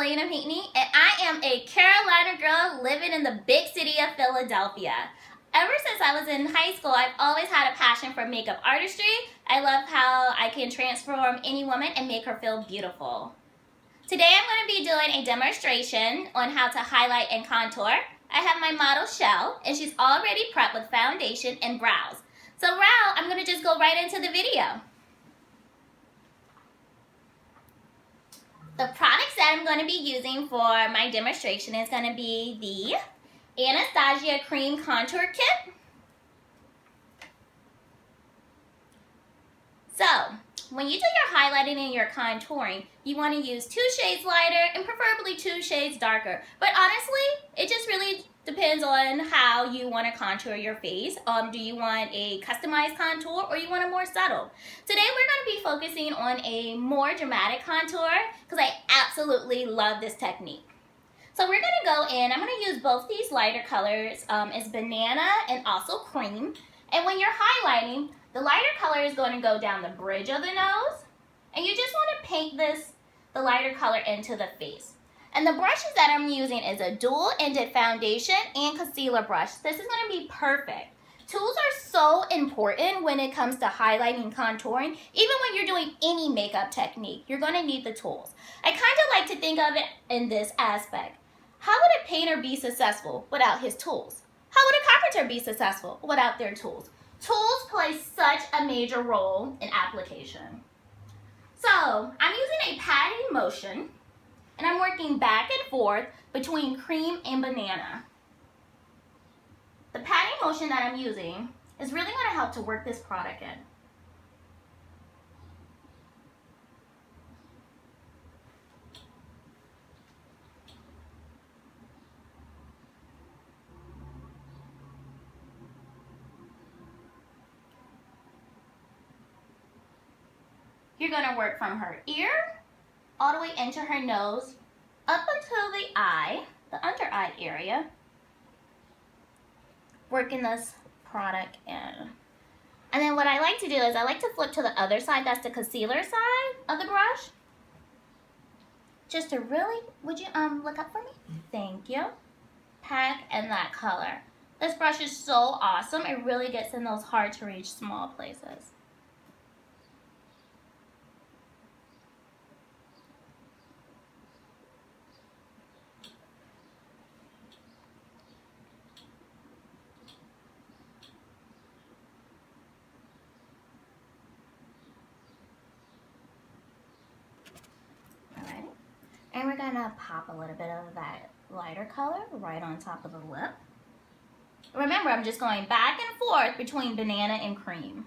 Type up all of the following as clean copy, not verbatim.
Delaina, and I am a Carolina girl living in the big city of Philadelphia. Ever since I was in high school, I've always had a passion for makeup artistry. I love how I can transform any woman and make her feel beautiful. Today I'm going to be doing a demonstration on how to highlight and contour. I have my model Shell, and she's already prepped with foundation and brows. So Rao, I'm going to just go right into the video. The products that I'm going to be using for my demonstration is going to be the Anastasia Cream Contour Kit. So, when you do your highlighting and your contouring, you want to use 2 shades lighter and preferably 2 shades darker. But honestly, it just really depends on how you want to contour your face. Do you want a customized contour or you want a more subtle? Today we're going to be focusing on a more dramatic contour because I absolutely love this technique. So we're going to go in, I'm going to use both these lighter colors. It's banana and also cream. And when you're highlighting, the lighter color is going to go down the bridge of the nose. And you just want to paint the lighter color into the face. And the brushes that I'm using is a dual-ended foundation and concealer brush. This is going to be perfect. Tools are so important when it comes to highlighting and contouring. Even when you're doing any makeup technique, you're going to need the tools. I kind of like to think of it in this aspect. How would a painter be successful without his tools? How would a carpenter be successful without their tools? Tools play such a major role in application. So, I'm using a patting motion. And I'm working back and forth between cream and banana. The patting motion that I'm using is really going to help to work this product in. You're going to work from her ear all the way into her nose, up until the eye, the under eye area, working this product in. And then what I like to do is I like to flip to the other side, that's the concealer side of the brush. Just to really, would you look up for me? Thank you. Pack in that color. This brush is so awesome, it really gets in those hard to reach small places. And we're going to pop a little bit of that lighter color right on top of the lip. Remember, I'm just going back and forth between banana and cream.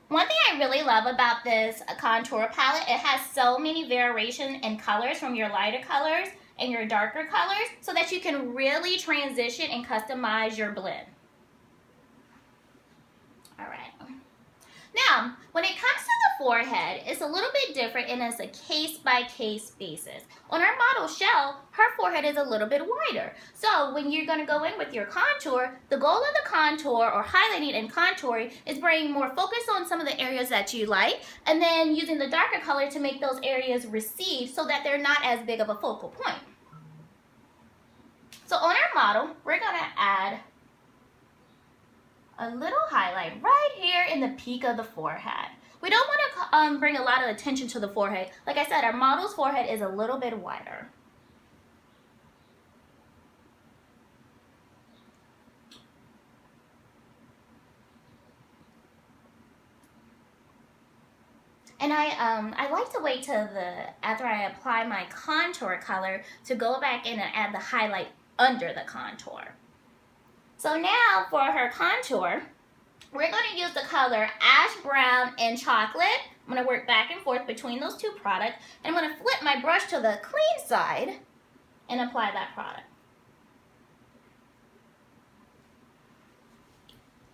One thing I really love about this contour palette, it has so many variations in colors from your lighter colors and your darker colors so that you can really transition and customize your blend. All right. Now, when it comes to the forehead, it's a little bit different and it's a case-by-case basis. On our model Shell, her forehead is a little bit wider. So when you're going to go in with your contour, the goal of the contour or highlighting and contouring is bringing more focus on some of the areas that you like and then using the darker color to make those areas recede so that they're not as big of a focal point. So on our model, we're going to add a little highlight right here in the peak of the forehead. We don't want to bring a lot of attention to the forehead. Like I said, our model's forehead is a little bit wider. And I like to wait till after I apply my contour color to go back in and add the highlight under the contour. So now for her contour, we're going to use the color Ash Brown and Chocolate. I'm going to work back and forth between those two products. And I'm going to flip my brush to the clean side and apply that product.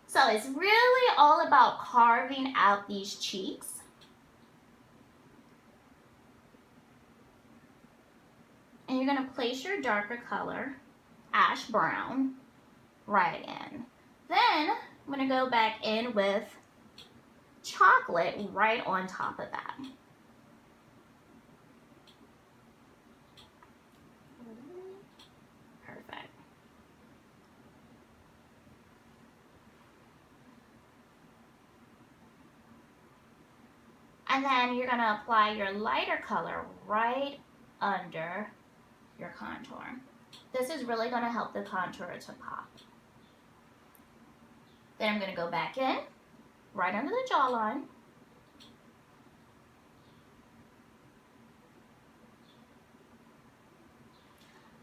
So it's really all about carving out these cheeks. And you're going to place your darker color, Ash Brown, right in. Then I'm going to go back in with chocolate right on top of that. And then you're gonna apply your lighter color right under your contour. This is really gonna help the contour to pop. Then I'm gonna go back in, right under the jawline.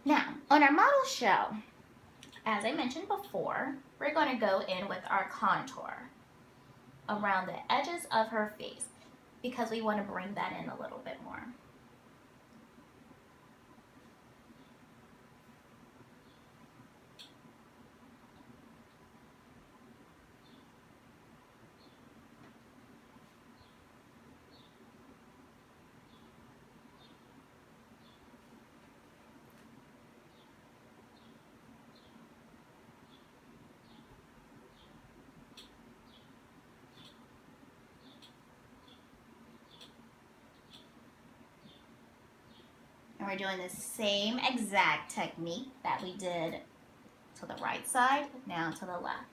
Now, on our model show, as I mentioned before, we're gonna go in with our contour around the edges of her face because we wanna bring that in a little bit more. And we're doing the same exact technique that we did to the right side, now to the left.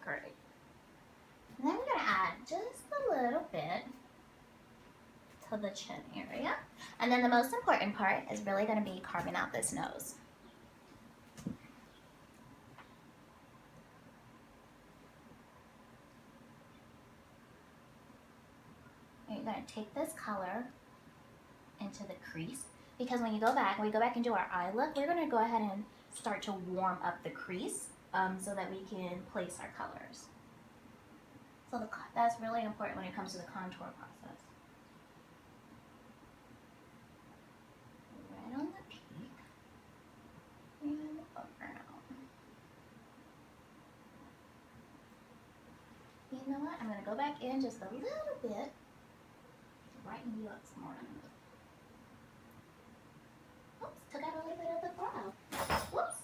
Great. And then we're gonna add just a little bit to the chin area. And then the most important part is really gonna be carving out this nose. And you're gonna take this color into the crease because when we go back and do our eye look, we're gonna go ahead and start to warm up the crease so that we can place our colors. So that's really important when it comes to the contour process. Right on the peak and around. You know what? I'm going to go back in just a little bit to brighten you up some more. Oops, took out a little bit of the brow. Whoops.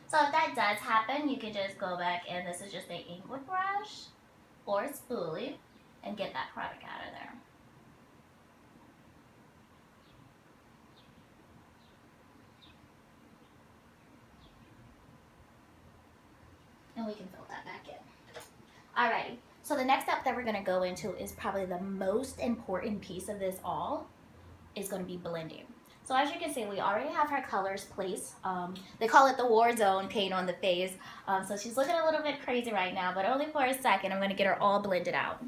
So if that does happen, you can just go back and this is just an ink brush or a spoolie and get that product out of there. And we can fill that back in. Alrighty, so the next step that we're gonna go into is probably the most important piece of this all, is gonna be blending. So as you can see, we already have her colors placed. They call it the war zone paint on the face. So she's looking a little bit crazy right now, but only for a second. I'm gonna get her all blended out.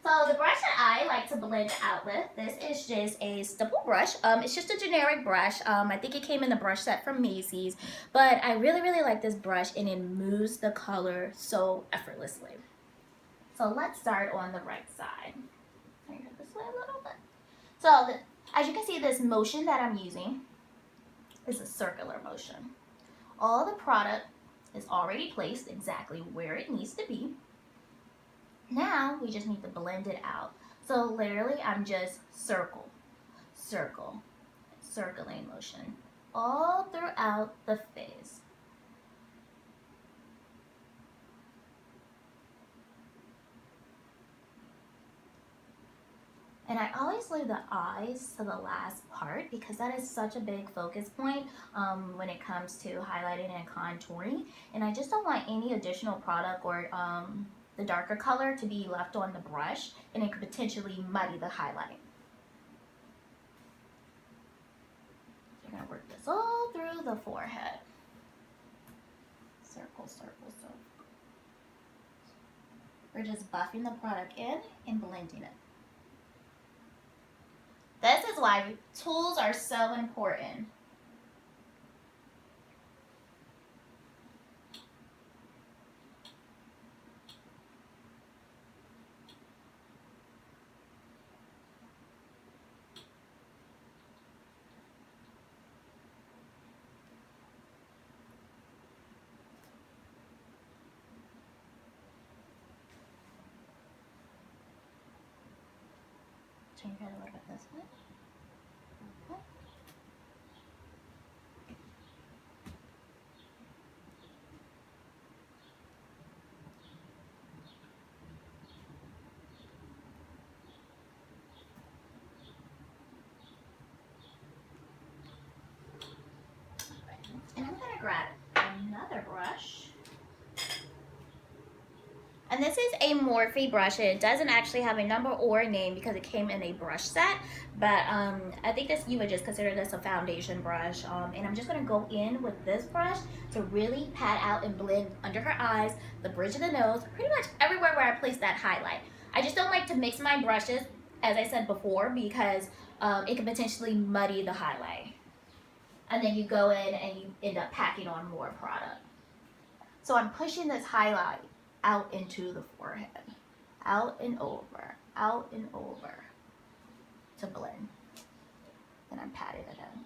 So the brush that I like to blend out with, this is just a stipple brush. It's just a generic brush. I think it came in the brush set from Macy's, but I really like this brush and it moves the color so effortlessly. So let's start on the right side. Turn it this way a little bit. So as you can see, this motion that I'm using is a circular motion. All the product is already placed exactly where it needs to be. Now we just need to blend it out. So literally I'm just circle, circling motion all throughout the face. And I always leave the eyes to the last part because that is such a big focus point when it comes to highlighting and contouring. And I just don't want any additional product or the darker color to be left on the brush and it could potentially muddy the highlight. So you're going to work this all through the forehead. Circle. We're just buffing the product in and blending it. This is why tools are so important. Turn your head a little bit this way. Okay. And I'm gonna grab another brush. And this is a Morphe brush. It doesn't actually have a number or a name because it came in a brush set. But I think this, you would just consider this a foundation brush. And I'm just gonna go in with this brush to really pat out and blend under her eyes, the bridge of the nose, pretty much everywhere where I place that highlight. I just don't like to mix my brushes, as I said before, because it can potentially muddy the highlight. And then you go in and you end up packing on more product. So I'm pushing this highlight out into the forehead, out and over to blend. Then I'm patting it in.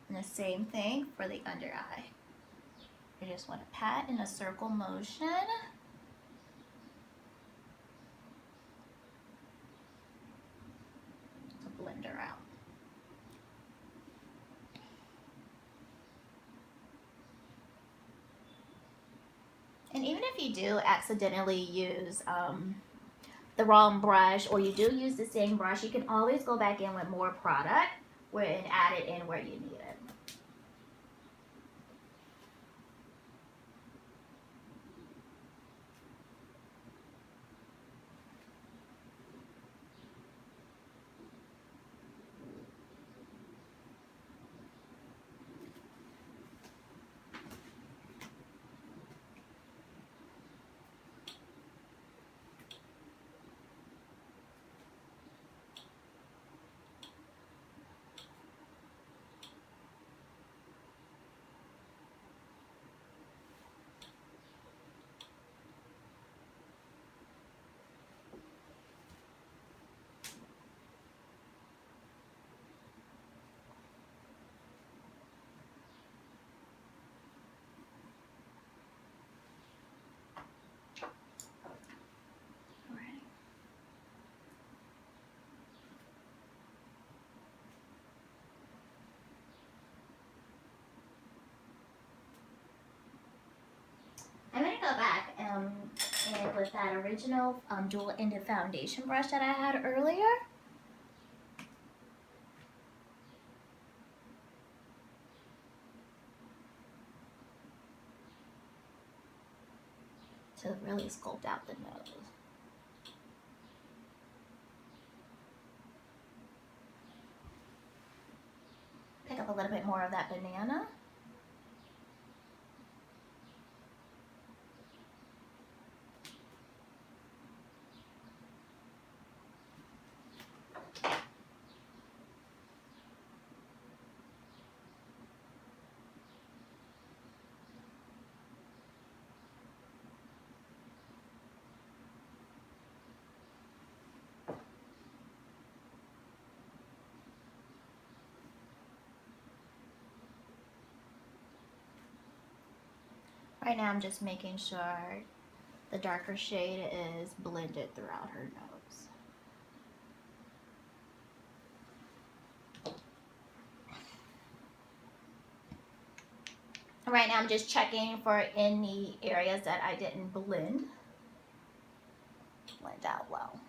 And the same thing for the under eye. You just want to pat in a circle motion. To blend her out. And even if you do accidentally use the wrong brush, or you do use the same brush, you can always go back in with more product and add it in where you need it. I'm going to go back and with that original dual-ended foundation brush that I had earlier. To really sculpt out the nose. Pick up a little bit more of that banana. Right now I'm just making sure the darker shade is blended throughout her nose. Right now I'm just checking for any areas that I didn't blend out well.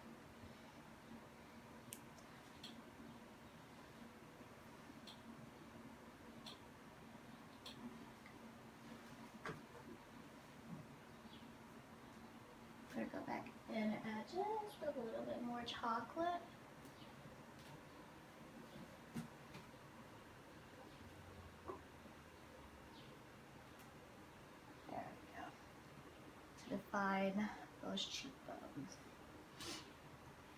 I'm gonna go back and add just a little bit more chocolate. There we go. To define those cheekbones.